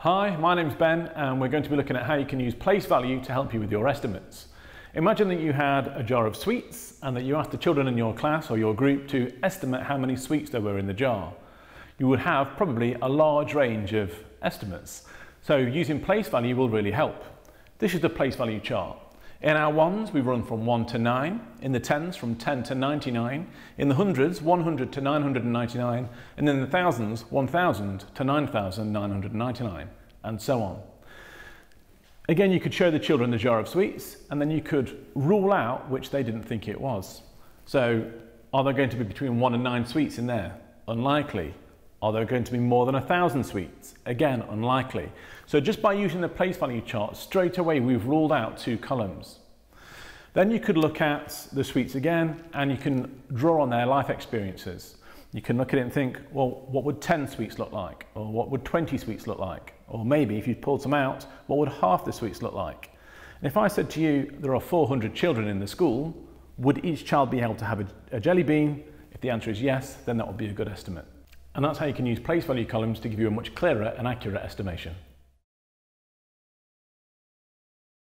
Hi, my name's Ben and we're going to be looking at how you can use place value to help you with your estimates. Imagine that you had a jar of sweets and that you asked the children in your class or your group to estimate how many sweets there were in the jar. You would have probably a large range of estimates. So using place value will really help. This is the place value chart. In our ones, we run from 1 to 9, in the tens from 10 to 99, in the hundreds 100 to 999, and in the thousands 1000 to 9999, and so on. Again, you could show the children the jar of sweets, and then you could rule out which they didn't think it was. So, are there going to be between 1 and 9 sweets in there? Unlikely. Are there going to be more than 1,000 sweets? Again, unlikely. So just by using the place value chart, straight away we've ruled out 2 columns. Then you could look at the sweets again, and you can draw on their life experiences. You can look at it and think, well, what would 10 sweets look like? Or what would 20 sweets look like? Or maybe if you pulled some out, what would half the sweets look like? And if I said to you, there are 400 children in the school, would each child be able to have a jelly bean? If the answer is yes, then that would be a good estimate. And that's how you can use place value columns to give you a much clearer and accurate estimation.